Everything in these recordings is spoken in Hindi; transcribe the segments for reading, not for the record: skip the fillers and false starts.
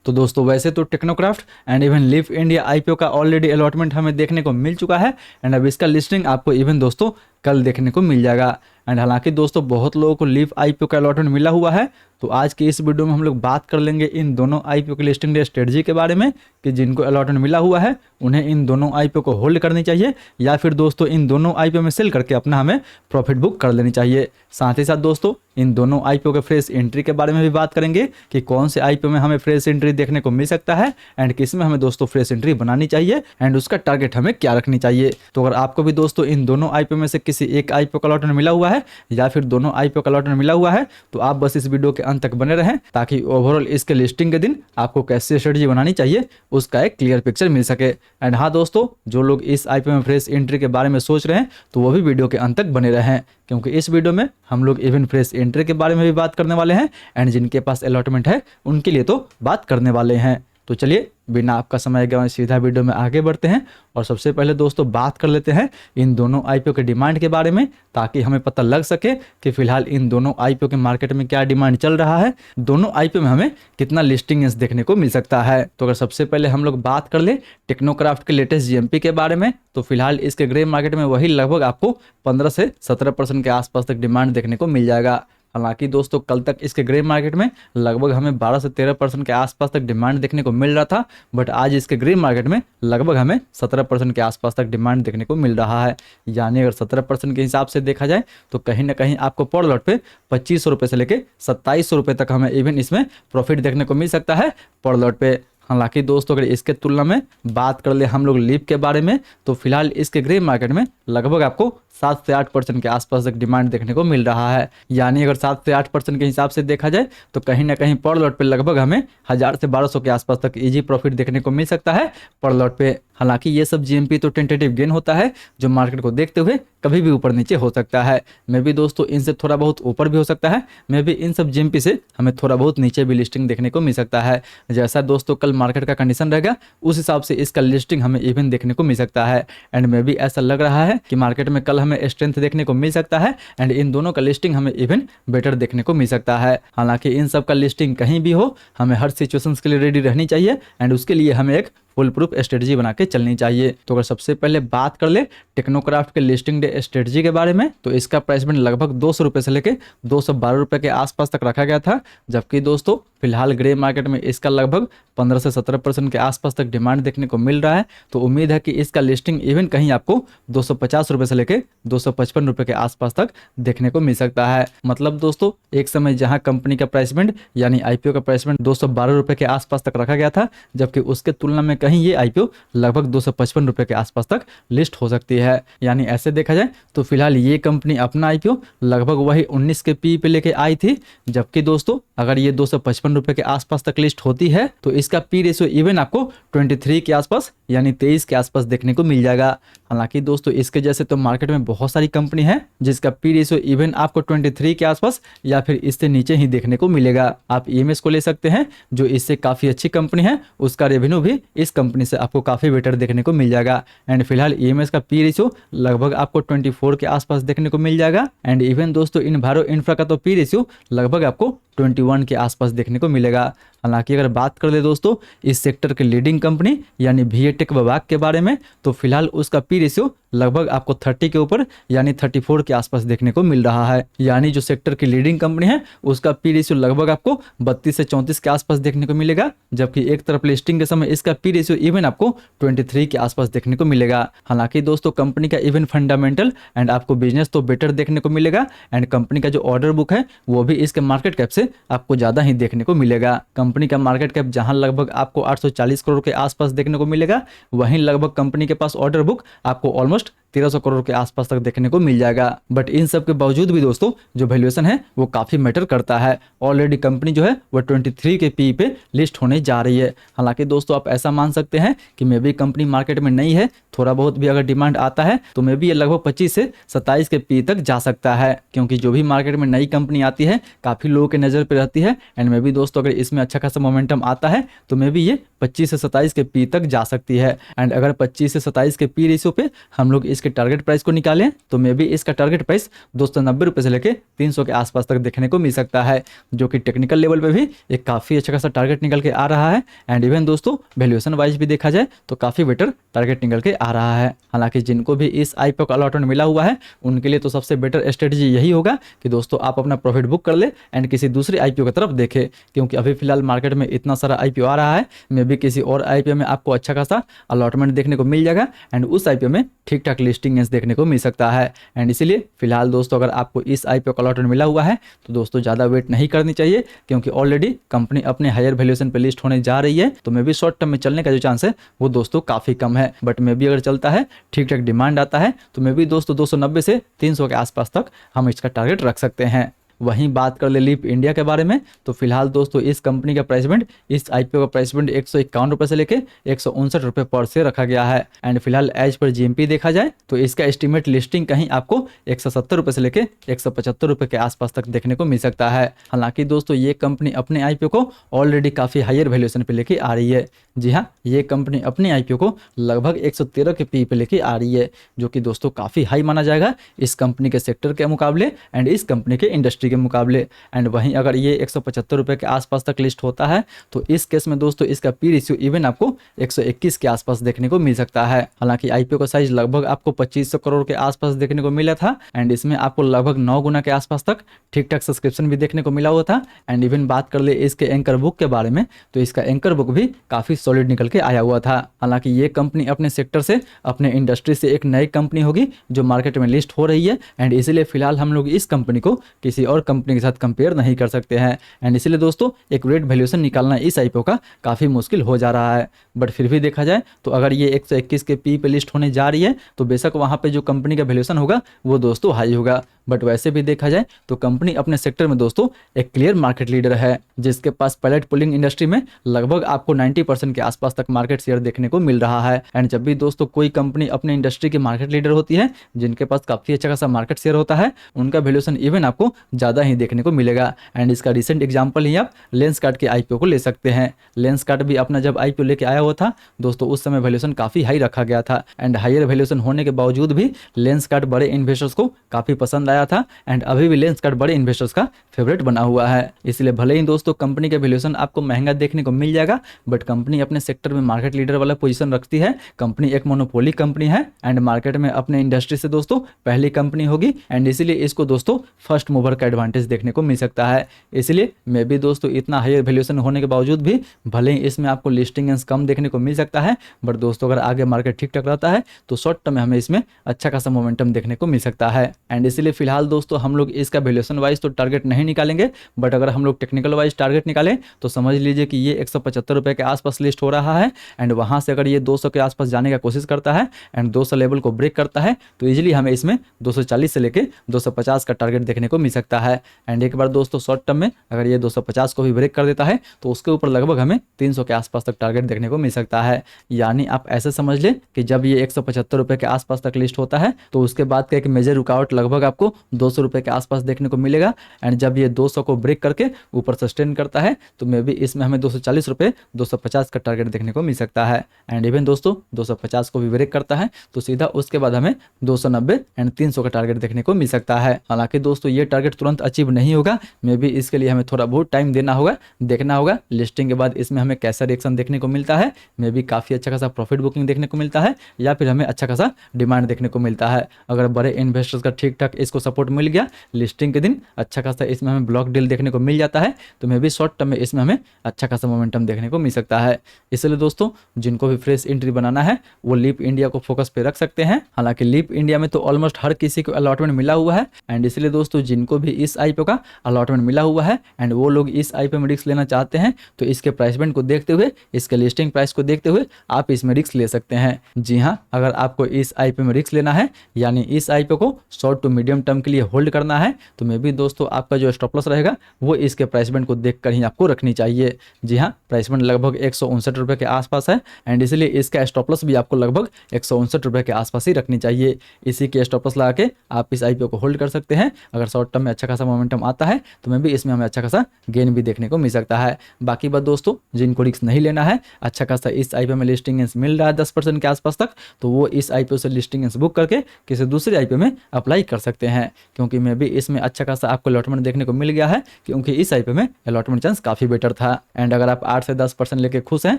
तो दोस्तों वैसे तो Technocraft and even live India IPO का ऑलरेडी अलॉटमेंट हमें देखने को मिल चुका है एंड अब इसका लिस्टिंग आपको इवन दोस्तों कल देखने को मिल जाएगा। एंड हालांकि दोस्तों बहुत लोगों को लिव आईपीओ का अलॉटमेंट मिला हुआ है, तो आज की इस वीडियो में हम लोग बात कर लेंगे इन दोनों आईपीओ के लिस्टिंग डे स्ट्रेटजी के बारे में कि जिनको अलॉटमेंट मिला हुआ है उन्हें इन दोनों आईपीओ को होल्ड करनी चाहिए या फिर दोस्तों इन दोनों आईपीओ में सेल करके अपना हमें प्रॉफिट बुक कर लेनी चाहिए। साथ ही साथ दोस्तों इन दोनों आईपीओ के फ्रेश एंट्री के बारे में भी बात करेंगे कि कौन से आईपीओ में हमें फ्रेश एंट्री देखने को मिल सकता है एंड किस में हमें दोस्तों फ्रेश एंट्री बनानी चाहिए एंड उसका टारगेट हमें क्या रखनी चाहिए। तो अगर आपको भी दोस्तों इन दोनों आईपीओ में से किसी एक आईपीओ का अलॉटमेंट मिला हुआ है या फिर दोनों आईपीओ का अलॉटमेंट मिला हुआ है तो आप बस इस वीडियो के अंत तक बने रहें ताकि ओवरऑल इसके लिस्टिंग के दिन आपको कैसे स्ट्रेटजी बनानी चाहिए उसका एक क्लियर पिक्चर मिल सके। एंड हाँ दोस्तों, जो लोग इस आईपीओ में फ्रेश एंट्री के बारे में सोच रहे हैं तो वो भी वीडियो के अंत तक बने रहें क्योंकि इस वीडियो में हम लोग इवन फ्रेश एंट्री के बारे में भी बात करने वाले हैं एंड जिनके पास अलॉटमेंट है उनके लिए तो बात करने वाले हैं। तो चलिए बिना आपका समय गंवाए सीधा वीडियो में आगे बढ़ते हैं और सबसे पहले दोस्तों बात कर लेते हैं इन दोनों आईपीओ के डिमांड के बारे में ताकि हमें पता लग सके कि फिलहाल इन दोनों आईपीओ के मार्केट में क्या डिमांड चल रहा है, दोनों आईपीओ में हमें कितना लिस्टिंग देखने को मिल सकता है। तो अगर सबसे पहले हम लोग बात कर ले टेक्नोक्राफ्ट के लेटेस्ट जीएमपी के बारे में तो फिलहाल इसके ग्रे मार्केट में वही लगभग आपको 15 से 17% के आसपास तक डिमांड देखने को मिल जाएगा। हालांकि दोस्तों कल तक इसके ग्रे मार्केट में लगभग हमें 12 से 13% के आसपास तक डिमांड देखने को मिल रहा था, बट आज इसके ग्रे मार्केट में लगभग हमें 17% के आसपास तक डिमांड देखने को मिल रहा है। यानी अगर 17% के हिसाब से देखा जाए तो कहीं ना कहीं आपको पर लॉट पे 2500 रुपये से लेकर 2700 रुपये तक हमें इवन इसमें प्रॉफिट देखने को मिल सकता है पर लॉट पे। हालांकि दोस्तों अगर इसके तुलना में बात कर ले हम लोग लीव के बारे में तो फिलहाल इसके ग्रे मार्केट में लगभग आपको 7 से 8% के आसपास तक डिमांड देखने को मिल रहा है। यानी अगर 7 से 8% के हिसाब से देखा जाए तो कहीं ना कहीं पर लॉट पे लगभग हमें 1000 से 1200 के आसपास तक इजी प्रॉफिट देखने को मिल सकता है पर लॉट पे। हालांकि ये सब जीएमपी तो टेंटेटिव गेन होता है जो मार्केट को देखते हुए कभी भी ऊपर नीचे हो सकता है। मे भी दोस्तों इनसे थोड़ा बहुत ऊपर भी हो सकता है, मे भी इन सब जीएमपी से हमें थोड़ा बहुत नीचे भी लिस्टिंग देखने को मिल सकता है। जैसा दोस्तों कल मार्केट का कंडीशन रहेगा उस हिसाब से इसका लिस्टिंग हमें इवन देखने को मिल सकता है। एंड मे भी ऐसा लग रहा है कि मार्केट में कल हमें स्ट्रेंथ देखने को मिल सकता है एंड इन दोनों का लिस्टिंग हमें इवन बेटर देखने को मिल सकता है। हालांकि इन सब का लिस्टिंग कहीं भी हो हमें हर सिचुएशंस के लिए रेडी रहनी चाहिए एंड उसके लिए हमें एक फुल प्रूफ स्ट्रेटजी बना के चलनी चाहिए। तो अगर सबसे पहले बात कर ले टेक्नोक्राफ्ट के लिस्टिंग डे स्ट्रेटजी के बारे में तो इसका प्राइस बैंड लगभग 200 रुपये से लेकर 212 रुपये के आसपास तक रखा गया था, जबकि दोस्तों फिलहाल ग्रे मार्केट में इसका लगभग 15 से 17% के आसपास तक डिमांड देखने को मिल रहा है। तो उम्मीद है कि इसका लिस्टिंग इवन कहीं आपको 250 रुपये से लेकर 255 रुपये के आसपास तक देखने को मिल सकता है। मतलब दोस्तों एक समय जहां कंपनी का प्राइस बैंड यानी आईपीओ का प्राइस बैंड 212 रुपये के आसपास तक रखा गया था, जबकि उसके तुलना में कहीं ये आईपीओ लगभग 255 रुपये के आसपास तक लिस्ट हो सकती है। यानी ऐसे देखा जाए तो फिलहाल ये कंपनी अपना आईपीओ लगभग वही 19 के पी पे लेके आई थी, जबकि दोस्तों अगर ये 255 रुपये के आसपास तक लिस्ट होती है तो इसका पी रेशियो इवन आपको 23 के आसपास यानी 23 के आसपास देखने को मिल जाएगा। हालांकि दोस्तों इसके जैसे तो मार्केट में बहुत सारी कंपनी है जिसका पी रेशियो इवन आपको 23 के आसपास या फिर इससे नीचे ही देखने को मिलेगा। आप ईएमएस को ले सकते हैं जो इससे काफी अच्छी कंपनी है, उसका रेवेन्यू भी इस कंपनी से आपको काफी बेटर देखने को मिल जाएगा। एंड फिलहाल ईएमएस का पी रेशियो लगभग आपको 24 के आसपास देखने को मिल जाएगा। एंड इवन दोस्तों इन्वायरो इंफ्रा का तो पी रेशियो लगभग आपको 21 के आसपास देखने को मिलेगा। हालांकि अगर बात कर ले दोस्तों इस सेक्टर के लीडिंग कंपनी यानी वीएटेक विभाग के बारे में तो फिलहाल उसका पी रेशियो लगभग आपको 30 के ऊपर यानी 34 के आसपास देखने को मिल रहा है। यानी जो सेक्टर की लीडिंग कंपनी है उसका पी रेशियो लगभग आपको 32 से 34 के आसपास देखने को मिलेगा, जबकि एक तरफ लिस्टिंग के समय इसका पी रेशियो इवन आपको 23 के आसपास देखने को मिलेगा। हालांकि दोस्तों कंपनी का इवन फंडामेंटल एंड आपको बिजनेस तो बेटर देखने को मिलेगा एंड कंपनी का जो ऑर्डर बुक है वो भी इसके मार्केट कैप से आपको ज्यादा ही देखने को मिलेगा। कंपनी का मार्केट कैप जहां लगभग आपको 840 करोड़ के आसपास देखने को मिलेगा, वहीं लगभग कंपनी के पास ऑर्डर बुक आपको ऑलमोस्ट 1300 करोड़ के आसपास तक देखने को मिल जाएगा। बट इन सब के बावजूद भी दोस्तों जो वैल्यूएशन है वो काफी मैटर करता है। ऑलरेडी कंपनी जो है वो 23 के पी पे लिस्ट होने जा रही है। हालांकि दोस्तों आप ऐसा मान सकते हैं कि मे भी कंपनी मार्केट में नहीं है, थोड़ा बहुत भी अगर डिमांड आता है तो मे भी ये लगभग 25 से 27 के पी तक जा सकता है, क्योंकि जो भी मार्केट में नई कंपनी आती है काफी लोगों के नजर पे रहती है। एंड मे भी दोस्तों अगर इसमें अच्छा खासा मोमेंटम आता है तो मे भी ये 25 से 27 के पी तक जा सकती है। एंड अगर 25 से 27 के पी रेशियो पे हम लोग इसके टारगेट प्राइस को निकालें तो मे भी इसका टारगेट प्राइस 290 रुपये से लेकर 300 के आसपास तक देखने को मिल सकता है, जो कि टेक्निकल लेवल पे भी एक काफ़ी अच्छा खासा टारगेट निकल के आ रहा है। एंड इवन दोस्तों वैल्यूएशन वाइज भी देखा जाए तो काफ़ी बेटर टारगेट निकल के आ रहा है। हालांकि जिनको भी इस आईपीओ का अलॉटमेंट मिला हुआ है उनके लिए तो सबसे बेटर स्ट्रेटजी यही होगा कि दोस्तों आप अपना प्रॉफिट बुक कर ले एंड किसी दूसरी आईपीओ की तरफ देखें, क्योंकि अभी फिलहाल मार्केट में इतना सारा आईपीओ आ रहा है, मे भी किसी और आईपीओ में आपको अच्छा खासा अलॉटमेंट देखने को मिल जाएगा एंड उस आईपीओ में ठीक ठाक लिस्टिंग देखने को मिल सकता है। एंड इसीलिए फिलहाल दोस्तों अगर आपको इस आईपीओ का अलॉटमेंट मिला हुआ है तो दोस्तों ज़्यादा वेट नहीं करनी चाहिए, क्योंकि ऑलरेडी कंपनी अपने हायर वैल्यूएशन पे लिस्ट होने जा रही है, तो मे भी शॉर्ट टर्म में चलने का जो चांस है वो दोस्तों काफ़ी कम है। बट मे भी अगर चलता है, ठीक ठाक डिमांड आता है, तो मे भी दोस्तों 290 से 300 के आसपास तक हम इसका टारगेट रख सकते हैं। वहीं बात कर ले लीप इंडिया के बारे में, तो फिलहाल दोस्तों इस कंपनी का प्राइस बैंड, इस आईपीओ का प्राइस बैंड 151 रुपये से लेकर 159 रुपये पर शेयर रखा गया है। एंड फिलहाल एज पर जीएमपी देखा जाए तो इसका एस्टिमेट लिस्टिंग कहीं आपको 170 रुपये से लेकर 175 रुपये के आसपास तक देखने को मिल सकता है। हालांकि दोस्तों ये कंपनी अपने आईपीओ को ऑलरेडी काफ़ी हायर वैल्यूएशन पे लेके आ रही है। जी हाँ, ये कंपनी अपने आईपीओ को लगभग 113 के पी पे लेके आ रही है, जो कि दोस्तों काफ़ी हाई माना जाएगा इस कंपनी के सेक्टर के मुकाबले एंड इस कंपनी के इंडस्ट्री के मुकाबले। एंड वहीं अगर ये 175 रुपये के आसपास तक लिस्ट होता है तो इस केस में दोस्तों इसका पी रेशियो इवन आपको 121 के आसपास देखने को मिल सकता है। हालांकि आईपीओ का साइज लगभग आपको 2500 करोड़ के आसपास देखने को मिला था एंड इसमें आपको लगभग 9 गुना के आसपास तक ठीक ठाक सब्सक्रिप्शन भी देखने को मिला हुआ था। एंड इवन बात कर ले इसके एंकर बुक के बारे में, तो इसका एंकर बुक भी काफ़ी सॉलिड निकल के आया हुआ था। हालांकि ये कंपनी अपने सेक्टर से, अपने इंडस्ट्री से एक नई कंपनी होगी जो मार्केट में लिस्ट हो रही है एंड इसीलिए फिलहाल हम लोग इस कंपनी को किसी और कंपनी के साथ कंपेयर नहीं कर सकते हैं। एंड इसलिए दोस्तों एक रेट वैल्यूएशन निकालना इस आईपीओ का काफ़ी मुश्किल हो जा रहा है। बट फिर भी देखा जाए तो अगर ये 121 के पी पे लिस्ट होने जा रही है तो बेशक वहाँ पे जो कंपनी का वैल्यूएशन होगा वो दोस्तों हाई होगा। बट वैसे भी देखा जाए तो कंपनी अपने सेक्टर में दोस्तों एक क्लियर मार्केट लीडर है, जिसके पास पैलेट पुलिंग इंडस्ट्री में लगभग आपको 90% के आसपास तक मार्केट शेयर देखने को मिल रहा है। एंड जब भी दोस्तों कोई कंपनी अपने इंडस्ट्री की मार्केट लीडर होती है, जिनके पास काफ़ी अच्छा खासा मार्केट शेयर होता है, उनका वैल्यूएशन इवन आपको ज़्यादा ही देखने को मिलेगा। एंड इसका रिसेंट एग्जाम्पल ही आप लेंसकार्ट के आईपीओ को ले सकते हैं। लेंसकार्ट भी अपना जब आईपीओ लेके आया हुआ था दोस्तों, उस समय वैल्यूएशन काफ़ी हाई रखा गया था एंड हायर वैल्यूएशन होने के बावजूद भी लेंसकार्ट बड़े इन्वेस्टर्स को काफ़ी पसंद आया था एंड अभी भी लेंसकार्ट बड़े इन्वेस्टर्स का फेवरेट बना हुआ है। इसलिए भले ही दोस्तों कंपनी का वैल्यूएशन आपको महंगा देखने को मिल जाएगा, बट कंपनी अपने सेक्टर में मार्केट लीडर वाला पोजीशन रखती है। कंपनी एक मोनोपोली कंपनी है एंड मार्केट में अपने इंडस्ट्री से दोस्तों पहली कंपनी होगी एंड इसीलिए इसको दोस्तों फर्स्ट मूवर का एडवांटेज देखने को मिल सकता है। इसलिए मे भी दोस्तों इतना हायर वैल्यूएशन होने के बावजूद भी भले ही इसमें आपको लिस्टिंग कम देखने को मिल सकता है, बट दोस्तों अगर आगे मार्केट ठीक ठाक रहता है तो शॉर्ट टर्म में हमें इसमें अच्छा खासा मोमेंटम देखने को मिल सकता है। एंड इसीलिए फिलहाल दोस्तों हम लोग इसका वैल्यूएशन वाइज तो टारगेट नहीं निकालेंगे, बट अगर हम लोग टेक्निकल वाइज टारगेट निकालें तो समझ लीजिए कि ये 175 रुपये के आसपास लिस्ट हो रहा है एंड वहाँ से अगर ये 200 के आसपास जाने का कोशिश करता है एंड 200 लेवल को ब्रेक करता है तो इजीली हमें इसमें 240 से लेकर 250 का टारगेट देखने को मिल सकता है। एंड एक बार दोस्तों शॉर्ट टर्म में अगर ये 250 को भी ब्रेक कर देता है तो उसके ऊपर लगभग हमें 300 के आसपास तक टारगेट देखने को मिल सकता है। यानी आप ऐसे समझ लें कि जब ये 175 रुपये के आसपास तक लिस्ट होता है तो उसके बाद का एक मेजर रुकावट लगभग आपको 200 रुपये के आसपास देखने को मिलेगा एंड जब ये 200 को ब्रेक करके ऊपर सस्टेन करता है तो मे भी इसमें हमें 240 रुपये 250 का टारगेट देखने को मिल सकता है। एंड इवन दोस्तों 250 को भी ब्रेक करता है तो सीधा उसके बाद हमें 290 एंड 300 का टारगेट देखने को मिल सकता है। हालांकि दोस्तों ये टारगेट तुरंत अचीव नहीं होगा, मे भी इसके लिए हमें थोड़ा बहुत टाइम देना होगा, देखना होगा लिस्टिंग के बाद इसमें हमें कैसा रिएक्शन देखने को मिलता है। मे भी काफ़ी अच्छा खासा प्रॉफिट बुकिंग देखने को मिलता है या फिर हमें अच्छा खासा डिमांड देखने को मिलता है। अगर बड़े इन्वेस्टर्स का ठीक ठाक इसको सपोर्ट मिल गया, लिस्टिंग के दिन अच्छा खासा इसमें हमें ब्लॉक डील देखने को मिल जाता है तो मे भी शॉर्ट टर्म में इसमें हमें अच्छा खासा मोमेंटम देखने को मिल सकता है। इसलिए दोस्तों जिनको भी फ्रेश एंट्री बनाना है वो लीप इंडिया को फोकस पे रख सकते हैं। हालांकि लीप इंडिया में तो ऑलमोस्ट हर किसी को अलॉटमेंट मिला हुआ है एंड इसलिए दोस्तों जिनको भी इस आईपीओ का अलॉटमेंट मिला हुआ है एंड वो लोग इस आईपीओ में रिस्क लेना चाहते हैं तो इसके प्राइस बैंड को देखते हुए, इसके लिस्टिंग प्राइस को देखते हुए आप इसमें रिस्क ले सकते हैं। जी हाँ, अगर आपको इस आईपीओ में रिस्क लेना है यानी इस आईपीओ को शॉर्ट टू मीडियम टर्म के लिए होल्ड करना है तो मे भी दोस्तों आपका जो स्टॉप लॉस रहेगा वो इसके प्राइस बैंड को देखकर ही आपको रखनी चाहिए। जी हाँ, प्राइस बैंड लगभग 159 रुपये के आसपास है एंड इसलिए इसका स्टॉप लॉस भी आपको लगभग 159 रुपये के आसपास ही रखनी चाहिए। इसी के स्टॉप लॉस लगा के आप इस आईपीओ को होल्ड कर सकते हैं। अगर शॉर्ट टर्म में अच्छा खासा खासा मोमेंटम आता है तो मैं भी इसमें हमें अच्छा खासा गेन भी देखने को मिल सकता है। बाकी बात दोस्तों, जिनको रिस्क नहीं लेना है, अच्छा खासा इस आईपीओ में लिस्टिंग मिल रहा है 10% के आसपास तक, तो वो इस आईपीओ से लिस्टिंग बुक करके किसी दूसरे आईपीओ में अप्लाई कर सकते हैं। क्योंकि मैं भी इसमें अच्छा खासा आपको अलॉटमेंट देखने को मिल गया है, क्योंकि इस आईपीओ में अलॉटमेंट चांस काफ़ी बेटर था। एंड अगर आप 8 से 10% लेके खुश हैं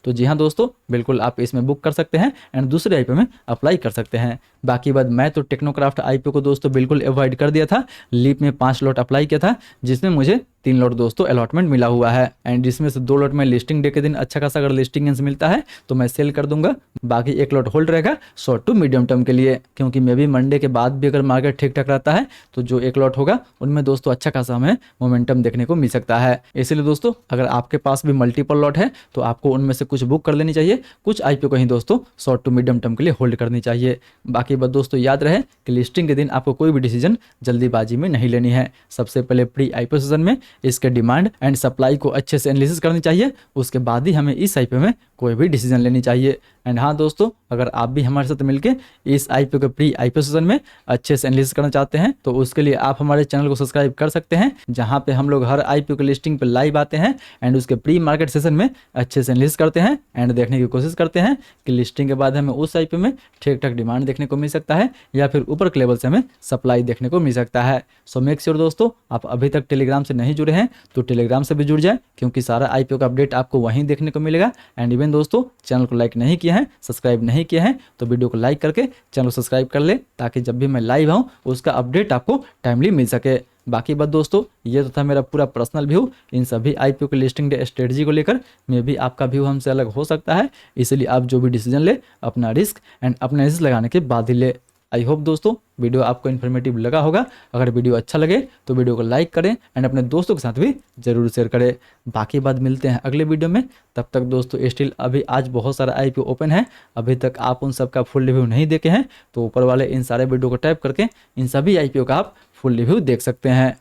तो जी हाँ दोस्तों, बिल्कुल आप इसमें बुक कर सकते हैं एंड दूसरे आईपीओ में अप्लाई कर सकते हैं। बाकी बात, मैं तो टेक्नोक्राफ्ट आईपीओ को दोस्तों बिल्कुल अवॉइड कर दिया था। लीप में 5 लॉट अप्लाई किया था, जिसमें मुझे 3 लॉट दोस्तों अलॉटमेंट मिला हुआ है। एंड जिसमें से 2 लॉट में लिस्टिंग डे के दिन अच्छा खासा अगर लिस्टिंग मिलता है तो मैं सेल कर दूंगा, बाकी 1 लॉट होल्ड रहेगा शॉर्ट टू मीडियम टर्म के लिए। क्योंकि मे भी मंडे के बाद भी अगर मार्केट ठीक ठाक रहता है तो जो 1 लॉट होगा उनमें दोस्तों अच्छा खासा हमें मोमेंटम देखने को मिल सकता है। इसलिए दोस्तों, अगर आपके पास भी मल्टीपल लॉट है तो आपको उनमें से कुछ बुक कर लेनी चाहिए, कुछ आईपीओ को ही दोस्तों शॉर्ट टू मीडियम टर्म के लिए होल्ड करनी चाहिए। बाकी बात दोस्तों, याद रहे कि लिस्टिंग के दिन आपको कोई भी डिसीजन जल्दीबाजी में नहीं लेनी है। सबसे पहले प्री आईपीओ सेशन में इसके डिमांड एंड सप्लाई को अच्छे से एनालिसिस करनी चाहिए, उसके बाद ही हमें इस आईपीओ में कोई भी डिसीजन लेनी चाहिए। एंड हाँ दोस्तों, अगर आप भी हमारे साथ मिलकर इस आईपीओ के प्री आईपीओ सेशन में अच्छे से एनालिसिस करना चाहते हैं तो उसके लिए आप हमारे चैनल को सब्सक्राइब कर सकते हैं, जहां पे हम लोग हर आईपीओ के लिस्टिंग पे लाइव आते हैं एंड उसके प्री मार्केट सेशन में अच्छे से एनालिसिस करते हैं एंड देखने की कोशिश करते हैं कि लिस्टिंग के बाद हमें उस आईपीओ में ठीक ठाक डिमांड देखने को मिल सकता है या फिर ऊपर के लेवल से हमें सप्लाई देखने को मिल सकता है। सो मेक श्योर दोस्तों, आप अभी तक टेलीग्राम से नहीं जुड़े हैं तो टेलीग्राम से भी जुड़ जाए, क्योंकि सारा आईपीओ का अपडेट आपको वहीं देखने को मिलेगा। एंड इवन दोस्तों, चैनल को लाइक नहीं किया है, सब्सक्राइब नहीं किया है तो वीडियो को लाइक करके चैनल को सब्सक्राइब कर ले, ताकि जब भी मैं लाइव आऊँ उसका अपडेट आपको टाइमली मिल सके। बाकी बात दोस्तों, ये तो था मेरा पूरा पर्सनल व्यू इन सभी आईपीओ के लिस्टिंग डे स्ट्रेटजी को लेकर। मे भी आपका व्यू हमसे अलग हो सकता है, इसलिए आप जो भी डिसीजन ले अपना रिस्क एंड अपना एनालिसिस लगाने के बाद ही ले। आई होप दोस्तों वीडियो आपको इन्फॉर्मेटिव लगा होगा। अगर वीडियो अच्छा लगे तो वीडियो को लाइक करें एंड अपने दोस्तों के साथ भी ज़रूर शेयर करें। बाकी बात, मिलते हैं अगले वीडियो में। तब तक दोस्तों स्टिल अभी आज बहुत सारा आईपीओ ओपन है, अभी तक आप उन सब का फुल रिव्यू नहीं देखे हैं तो ऊपर वाले इन सारे वीडियो को टैप करके इन सभी आईपीओ का आप फुल रिव्यू देख सकते हैं।